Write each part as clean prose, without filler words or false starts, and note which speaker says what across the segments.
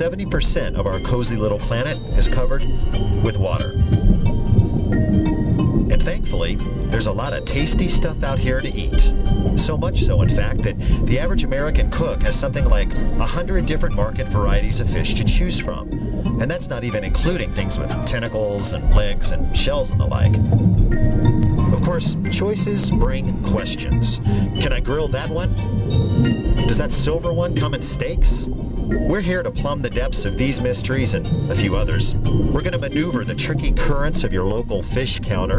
Speaker 1: 70% of our cozy little planet is covered with water. And thankfully, there's a lot of tasty stuff out here to eat. So much so, in fact, that the average American cook has something like 100 different market varieties of fish to choose from. And that's not even including things with tentacles and legs and shells and the like. Of course, choices bring questions. Can I grill that one? Does that silver one come in steaks? We're here to plumb the depths of these mysteries and a few others. We're going to maneuver the tricky currents of your local fish counter.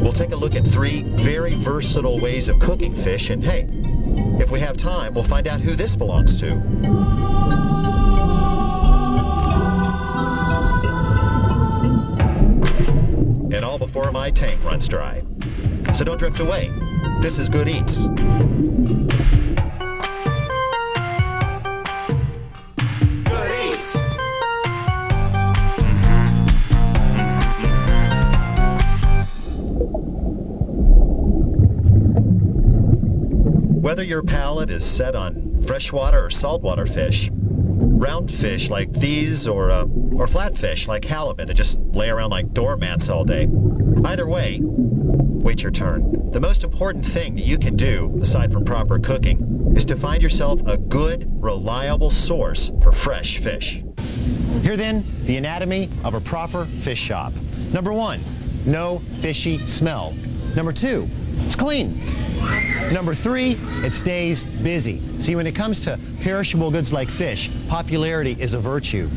Speaker 1: We'll take a look at 3 very versatile ways of cooking fish, and hey, if we have time, we'll find out who this belongs to. And all before my tank runs dry. So don't drift away. This is Good Eats. Whether your palate is set on freshwater or saltwater fish, round fish like these or flat fish like halibut that just lay around like doormats all day, either way, wait your turn. The most important thing that you can do, aside from proper cooking, is to find yourself a good, reliable source for fresh fish.
Speaker 2: Here then, the anatomy of a proper fish shop. Number 1, no fishy smell. Number 2, it's clean. Number 3, it stays busy. See, when it comes to perishable goods like fish, popularity is a virtue.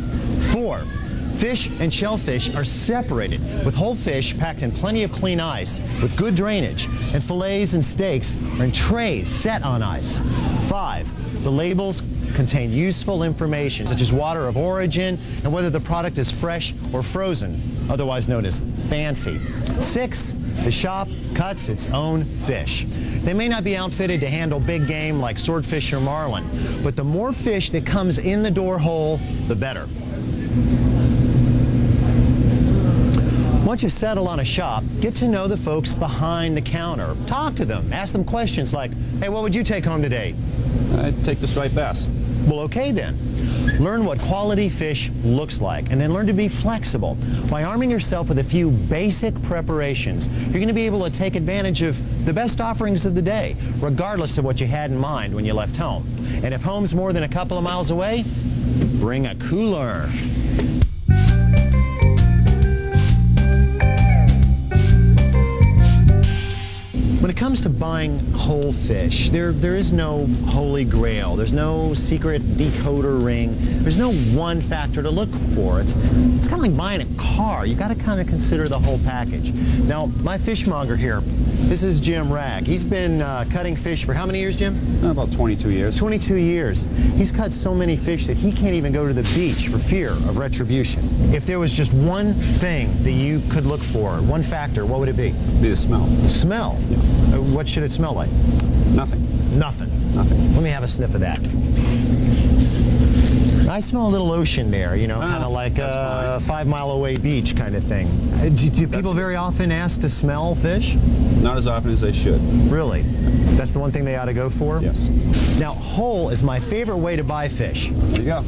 Speaker 2: 4, fish and shellfish are separated, with whole fish packed in plenty of clean ice with good drainage, and fillets and steaks are in trays set on ice. 5, the labels contain useful information such as water of origin and whether the product is fresh or frozen, otherwise known as fancy. 6, the shop cuts its own fish. They may not be outfitted to handle big game like swordfish or marlin, but the more fish that comes in the door hole, the better. Once you settle on a shop, get to know the folks behind the counter. Talk to them. Ask them questions like, hey, what would you take home today?
Speaker 3: I'd take the striped bass.
Speaker 2: Well, okay then. Learn what quality fish looks like, and then learn to be flexible. By arming yourself with a few basic preparations, you're going to be able to take advantage of the best offerings of the day, regardless of what you had in mind when you left home. And if home's more than a couple of miles away, bring a cooler. When it comes to buying whole fish, there is no holy grail. There's no secret decoder ring. There's no one factor to look for. It's kind of like buying a car. You've got to kind of consider the whole package. Now, my fishmonger here, this is Jim Ragg. He's been cutting fish for how many years, Jim?
Speaker 3: About 22 years.
Speaker 2: 22 years. He's cut so many fish that he can't even go to the beach for fear of retribution. If there was just one thing that you could look for, one factor, what would it be?
Speaker 3: It'd be the smell.
Speaker 2: The smell?
Speaker 3: Yeah.
Speaker 2: What should it smell like?
Speaker 3: Nothing.
Speaker 2: Nothing.
Speaker 3: Nothing.
Speaker 2: Let me have a sniff of that. I smell a little ocean there, you know, kind of like a 5 mile away beach kind of thing. Do people very often ask to smell fish?
Speaker 3: Not as often as they should.
Speaker 2: Really? That's the one thing they ought to go for?
Speaker 3: Yes.
Speaker 2: Now, whole is my favorite way to buy fish.
Speaker 3: There you go.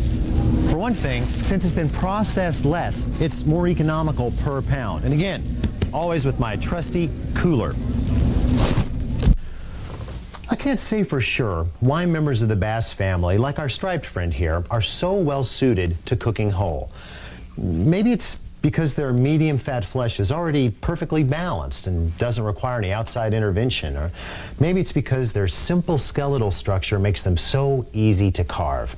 Speaker 2: For one thing, since it's been processed less, it's more economical per pound. And again, always with my trusty cooler. I can't say for sure why members of the bass family, like our striped friend here, are so well suited to cooking whole. Maybe it's because their medium fat flesh is already perfectly balanced and doesn't require any outside intervention, or maybe it's because their simple skeletal structure makes them so easy to carve.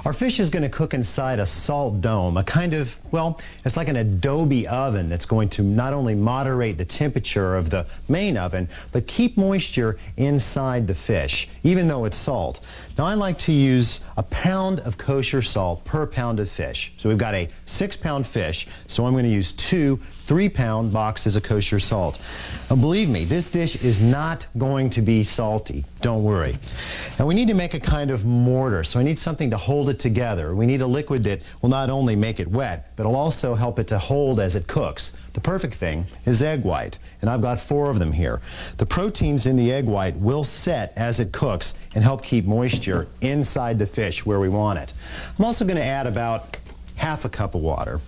Speaker 2: Our fish is going to cook inside a salt dome, a kind of, well, it's like an adobe oven that's going to not only moderate the temperature of the main oven, but keep moisture inside the fish, even though it's salt. Now, I like to use a pound of kosher salt per pound of fish. So we've got a 6-pound fish, so I'm going to use 2 3-pound boxes of kosher salt. Now, believe me, this dish is not going to be salty. Don't worry. And we need to make a kind of mortar, so I need something to hold it together. We need a liquid that will not only make it wet, but will also help it to hold as it cooks. The perfect thing is egg white, and I've got 4 of them here. The proteins in the egg white will set as it cooks and help keep moisture inside the fish where we want it. I'm also going to add about half a cup of water.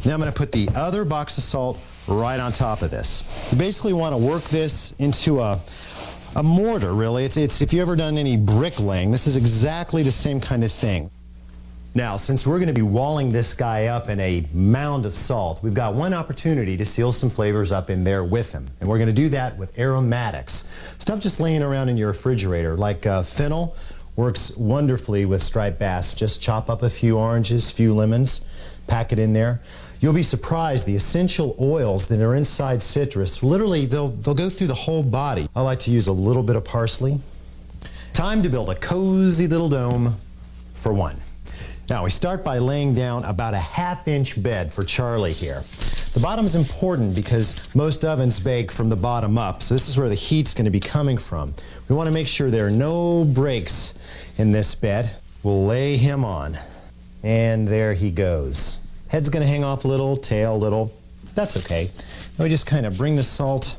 Speaker 2: Now I'm going to put the other box of salt right on top of this. You basically want to work this into a mortar, really. It's if you've ever done any bricklaying, this is exactly the same kind of thing. Now, since we're going to be walling this guy up in a mound of salt, we've got one opportunity to seal some flavors up in there with him. And we're going to do that with aromatics. Stuff just laying around in your refrigerator, like fennel, works wonderfully with striped bass. Just chop up a few oranges, few lemons, pack it in there. You'll be surprised, the essential oils that are inside citrus, literally, they'll go through the whole body. I like to use a little bit of parsley. Time to build a cozy little dome for one. Now, we start by laying down about a ½ inch bed for Charlie here. The bottom's important because most ovens bake from the bottom up, so this is where the heat's going to be coming from. We want to make sure there are no breaks in this bed. We'll lay him on, and there he goes. Head's going to hang off a little, tail a little. That's okay. Now we just kind of bring the salt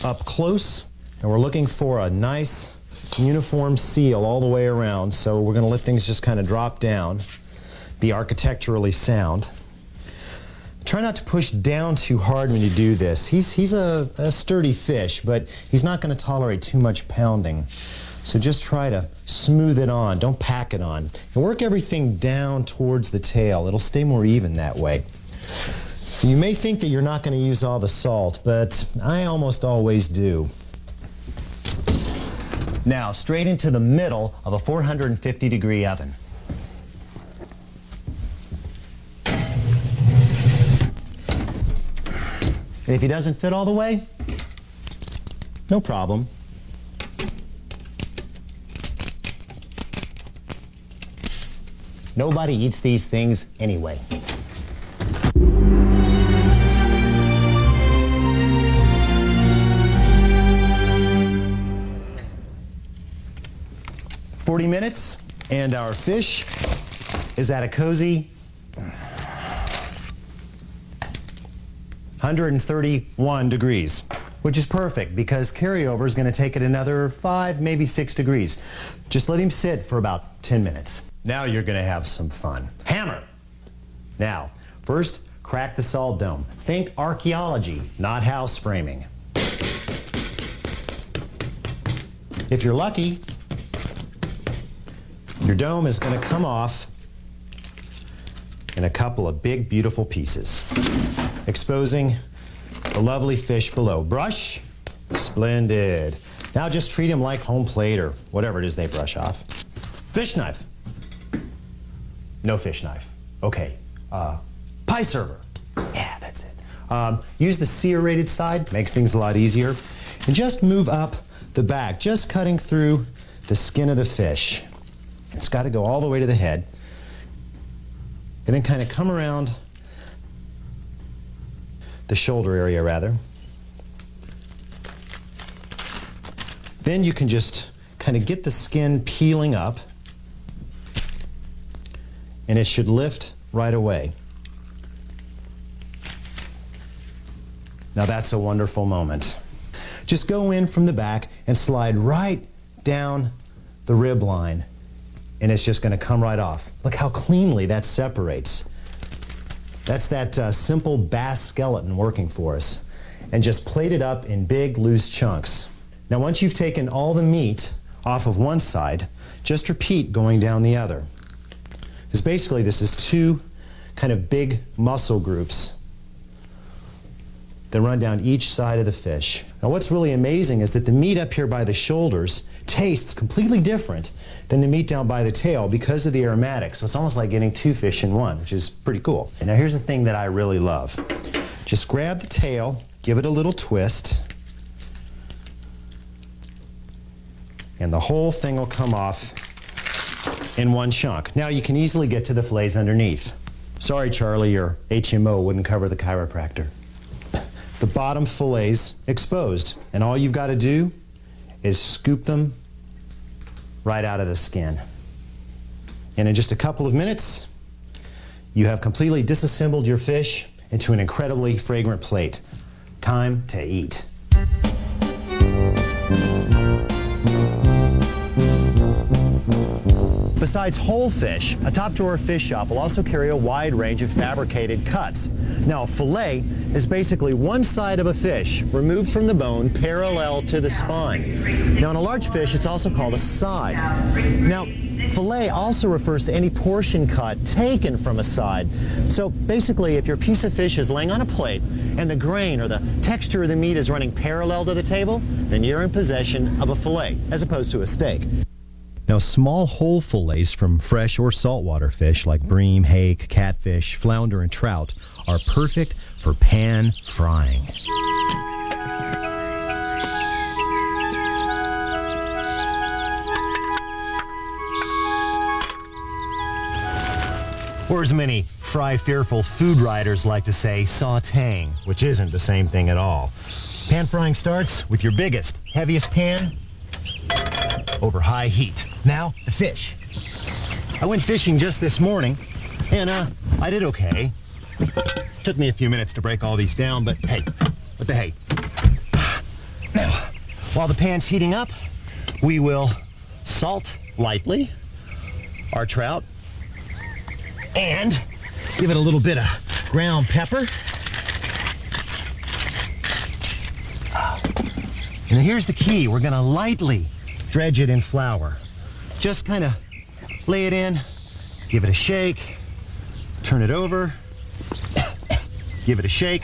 Speaker 2: up close, and we're looking for a nice uniform seal all the way around. So we're going to let things just kind of drop down, be architecturally sound. Try not to push down too hard when you do this. He's a sturdy fish, but he's not going to tolerate too much pounding. So just try to smooth it on. Don't pack it on. And work everything down towards the tail. It'll stay more even that way. You may think that you're not going to use all the salt, but I almost always do. Now, straight into the middle of a 450-degree oven. And if he doesn't fit all the way, no problem. Nobody eats these things anyway. "40 minutes, and our fish is at a cozy 131 degrees, which is perfect because carryover is going to take it another 5, maybe 6 degrees. Just let him sit for about 10 minutes. Now you're going to have some fun. Hammer! Now, first, crack the salt dome. Think archaeology, not house framing. If you're lucky, your dome is going to come off in a couple of big, beautiful pieces, exposing the lovely fish below. Brush, splendid. Now just treat them like home plate or whatever it is they brush off. Fish knife. No fish knife. Okay. Pie server. Yeah, that's it. Use the serrated side, makes things a lot easier. And just move up the back, just cutting through the skin of the fish. It's got to go all the way to the head. And then kind of come around the shoulder area, rather. Then you can just kind of get the skin peeling up, and it should lift right away. Now that's a wonderful moment. Just go in from the back and slide right down the rib line, and it's just going to come right off. Look how cleanly that separates. That's that simple bass skeleton working for us. And just plate it up in big, loose chunks. Now once you've taken all the meat off of one side, just repeat going down the other. Because basically this is two kind of big muscle groups that run down each side of the fish. Now what's really amazing is that the meat up here by the shoulders tastes completely different than the meat down by the tail because of the aromatics. So it's almost like getting two fish in one, which is pretty cool. And now here's the thing that I really love. Just grab the tail, give it a little twist, and the whole thing will come off in one chunk. Now you can easily get to the fillets underneath. Sorry, Charlie, your HMO wouldn't cover the chiropractor. The bottom fillets exposed, and all you've got to do is scoop them right out of the skin. And in just a couple of minutes, you have completely disassembled your fish into an incredibly fragrant plate. Time to eat. besides whole fish, a top drawer fish shop will also carry a wide range of fabricated cuts. Now, a fillet is basically one side of a fish removed from the bone parallel to the spine. Now, in a large fish, it's also called a side. Now, fillet also refers to any portion cut taken from a side. So basically, if your piece of fish is laying on a plate and the grain or the texture of the meat is running parallel to the table, then you're in possession of a fillet as opposed to a steak.
Speaker 4: Now, small whole fillets from fresh or saltwater fish like bream, hake, catfish, flounder, and trout are perfect for pan frying.
Speaker 2: Or as many fry-fearful food writers like to say, sautéing, which isn't the same thing at all. Pan frying starts with your biggest, heaviest pan over high heat. Now, the fish. I went fishing just this morning, and I did okay. Took me a few minutes to break all these down, but hey, what the hey. Now, while the pan's heating up, we will salt lightly our trout and give it a little bit of ground pepper. And here's the key. We're going to lightly dredge it in flour. Just kind of lay it in, give it a shake, turn it over, give it a shake.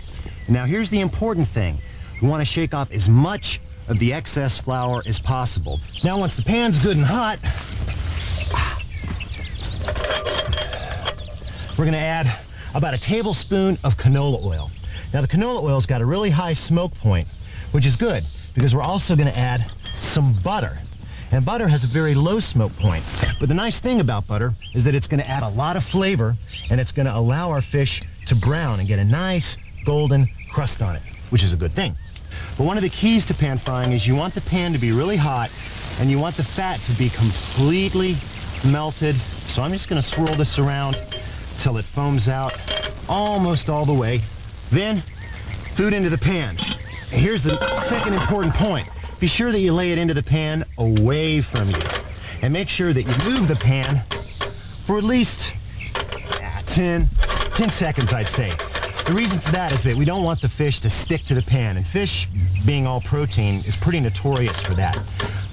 Speaker 2: Now here's the important thing. We want to shake off as much of the excess flour as possible. Now once the pan's good and hot, we're going to add about a tablespoon of canola oil. Now the canola oil's got a really high smoke point, which is good because we're also going to add some butter. And butter has a very low smoke point. But the nice thing about butter is that it's going to add a lot of flavor and it's going to allow our fish to brown and get a nice golden crust on it, which is a good thing. But one of the keys to pan frying is you want the pan to be really hot and you want the fat to be completely melted. So I'm just going to swirl this around till it foams out almost all the way. Then, food into the pan. And here's the second important point. Be sure that you lay it into the pan away from you. And make sure that you move the pan for at least 10 seconds, I'd say. The reason for that is that we don't want the fish to stick to the pan. And fish, being all protein, is pretty notorious for that.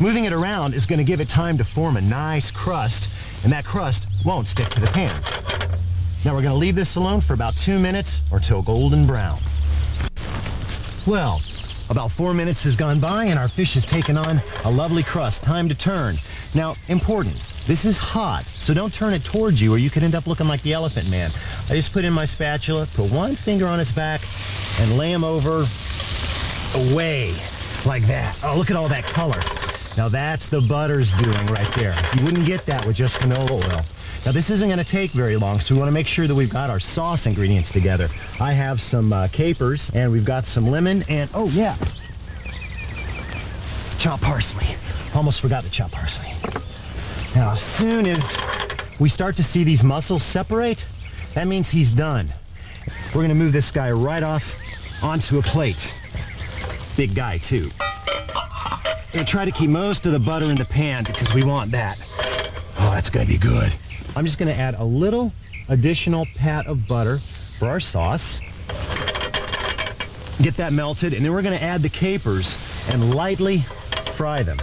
Speaker 2: Moving it around is going to give it time to form a nice crust, and that crust won't stick to the pan. Now we're going to leave this alone for about 2 minutes or till golden brown. Well, about 4 minutes has gone by and our fish has taken on a lovely crust. Time to turn. Now, important, this is hot, so don't turn it towards you or you could end up looking like the Elephant Man. I just put in my spatula, put one finger on his back, and lay him over away like that. Oh, look at all that color. Now that's the butter's doing right there. You wouldn't get that with just canola oil. Now this isn't going to take very long, so we want to make sure that we've got our sauce ingredients together. I have some capers, and we've got some lemon, and oh yeah, chopped parsley. Almost forgot to chop parsley. Now as soon as we start to see these mussels separate, that means he's done. We're going to move this guy right off onto a plate. Big guy too. And try to keep most of the butter in the pan because we want that. Oh, that's going to be good. I'm just going to add a little additional pat of butter for our sauce. Get that melted, and then we're going to add the capers and lightly fry them.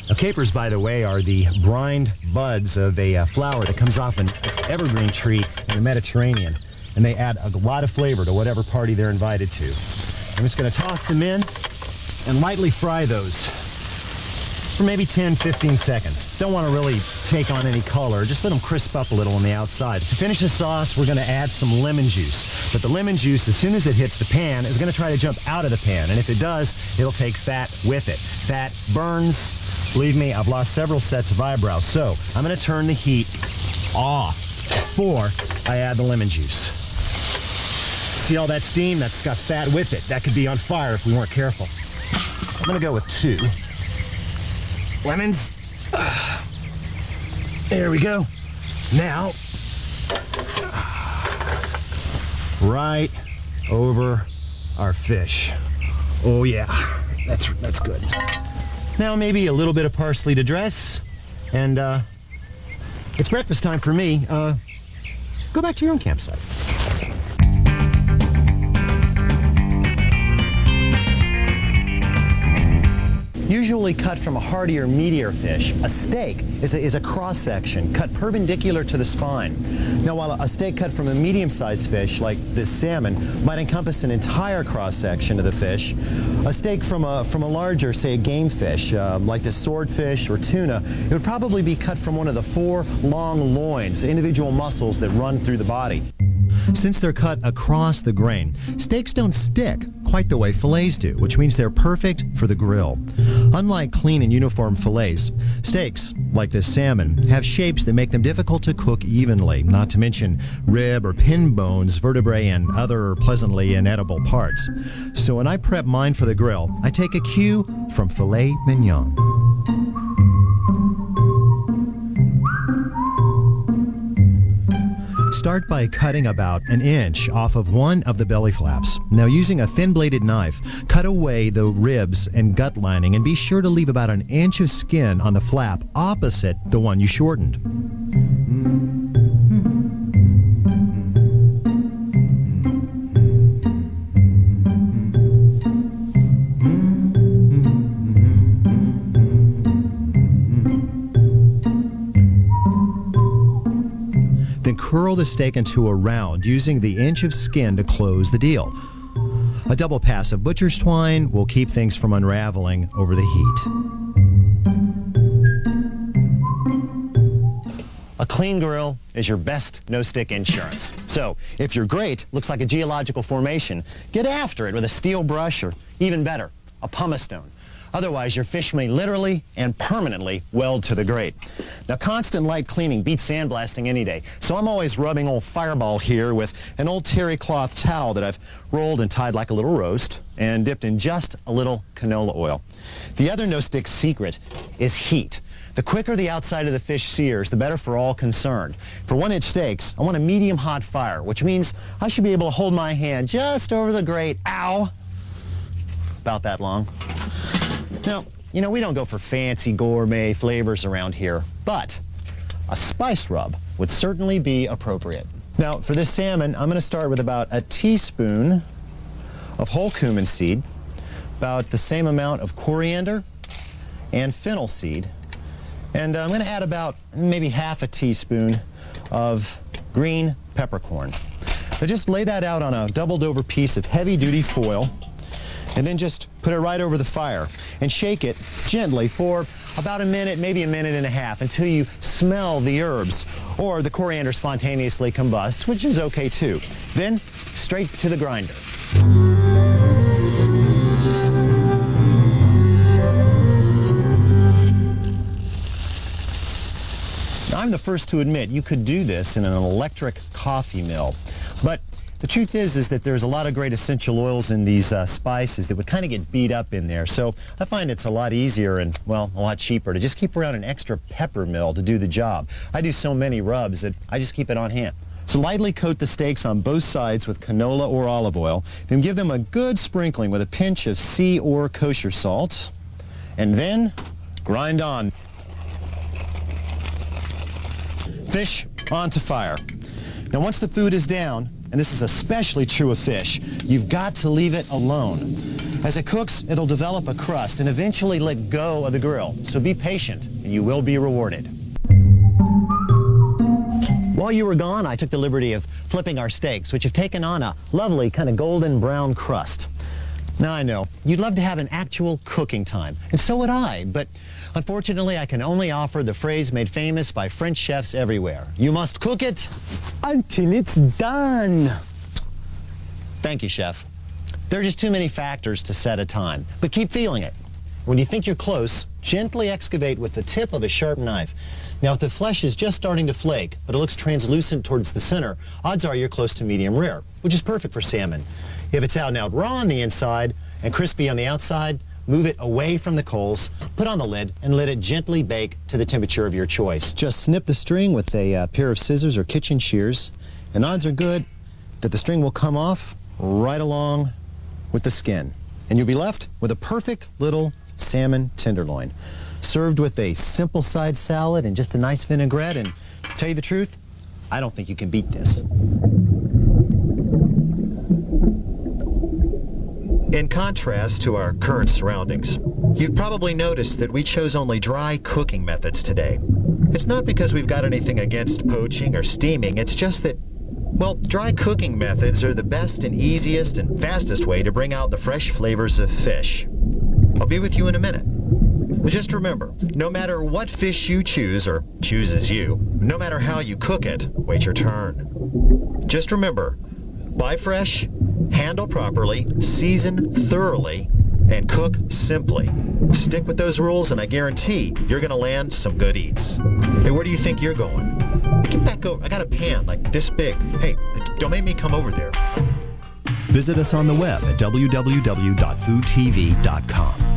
Speaker 2: Now, capers, by the way, are the brined buds of a flower that comes off an evergreen tree in the Mediterranean, and they add a lot of flavor to whatever party they're invited to. I'm just going to toss them in and lightly fry those for maybe 10-15 seconds. Don't want to really take on any color. Just let them crisp up a little on the outside. To finish the sauce, we're going to add some lemon juice. But the lemon juice, as soon as it hits the pan, is going to try to jump out of the pan. And if it does, it'll take fat with it. Fat burns. Believe me, I've lost several sets of eyebrows. So I'm going to turn the heat off before I add the lemon juice. See all that steam? That's got fat with it. That could be on fire if we weren't careful. I'm going to go with 2 lemons. There we go. Now, right over our fish. Oh yeah, that's good. Now maybe a little bit of parsley to dress, and It's breakfast time for me. Go back to your own campsite. Usually cut from a hardier, meatier fish, a steak is a cross-section cut perpendicular to the spine. Now, while a steak cut from a medium-sized fish, like this salmon, might encompass an entire cross-section of the fish, a steak from a larger, say, a game fish, like this swordfish or tuna, it would probably be cut from one of the 4 long loins, the individual muscles that run through the body.
Speaker 4: Since they're cut across the grain, steaks don't stick quite the way fillets do, which means they're perfect for the grill. Unlike clean and uniform fillets, steaks, like this salmon, have shapes that make them difficult to cook evenly, not to mention rib or pin bones, vertebrae, and other pleasantly inedible parts. So when I prep mine for the grill, I take a cue from filet mignon. Start by cutting about an inch off of one of the belly flaps. Now, using a thin-bladed knife, cut away the ribs and gut lining and be sure to leave about an inch of skin on the flap opposite the one you shortened. Then curl the steak into a round using the inch of skin to close the deal. A double pass of butcher's twine will keep things from unraveling over the heat.
Speaker 2: A clean grill is your best no-stick insurance. So, if your grate looks like a geological formation, get after it with a steel brush or, even better, a pumice stone. Otherwise, your fish may literally and permanently weld to the grate. Now, constant light cleaning beats sandblasting any day, so I'm always rubbing old Fireball here with an old terry cloth towel that I've rolled and tied like a little roast and dipped in just a little canola oil. The other no-stick secret is heat. The quicker the outside of the fish sears, the better for all concerned. For 1-inch steaks, I want a medium hot fire, which means I should be able to hold my hand just over the grate, ow, about that long. Now, you know, we don't go for fancy gourmet flavors around here, but a spice rub would certainly be appropriate. Now, for this salmon, I'm going to start with about a teaspoon of whole cumin seed, about the same amount of coriander and fennel seed, and I'm going to add about maybe half a teaspoon of green peppercorn. Now, just lay that out on a doubled over piece of heavy-duty foil, and then just put it right over the fire and shake it gently for about a minute, maybe a minute and a half, until you smell the herbs or the coriander spontaneously combusts, which is okay too. Then straight to the grinder. Now, I'm the first to admit you could do this in an electric coffee mill, but the truth is that there's a lot of great essential oils in these spices that would kind of get beat up in there. So I find it's a lot easier and, well, a lot cheaper to just keep around an extra pepper mill to do the job. I do so many rubs that I just keep it on hand. So lightly coat the steaks on both sides with canola or olive oil, then give them a good sprinkling with a pinch of sea or kosher salt, and then grind on. Fish onto fire. Now, once the food is down, and this is especially true of fish, you've got to leave it alone. As it cooks, it'll develop a crust and eventually let go of the grill. So be patient, and you will be rewarded. While you were gone, I took the liberty of flipping our steaks, which have taken on a lovely kind of golden brown crust. Now, I know, you'd love to have an actual cooking time, and so would I, but unfortunately, I can only offer the phrase made famous by French chefs everywhere. You must cook it until it's done. Thank you, Chef. There are just too many factors to set a time, but keep feeling it. When you think you're close, gently excavate with the tip of a sharp knife. Now, if the flesh is just starting to flake, but it looks translucent towards the center, odds are you're close to medium rare, which is perfect for salmon. If it's out and out raw on the inside and crispy on the outside, move it away from the coals, put on the lid, and let it gently bake to the temperature of your choice. Just snip the string with a pair of scissors or kitchen shears, and odds are good that the string will come off right along with the skin. And you'll be left with a perfect little salmon tenderloin, served with a simple side salad and just a nice vinaigrette, and Tell you the truth, I don't think you can beat this.
Speaker 1: In contrast to our current surroundings, you've probably noticed that we chose only dry cooking methods today. It's not because we've got anything against poaching or steaming, it's just that, well, dry cooking methods are the best and easiest and fastest way to bring out the fresh flavors of fish. I'll be with you in a minute. But just remember, no matter what fish you choose or chooses you, no matter how you cook it, wait your turn. Just remember, buy fresh, handle properly, season thoroughly, and cook simply. Stick with those rules and I guarantee you're going to land some good eats. Hey, where do you think you're going? Get back over. I got a pan like this big. Hey, don't make me come over there.
Speaker 4: Visit us on the web at www.foodtv.com.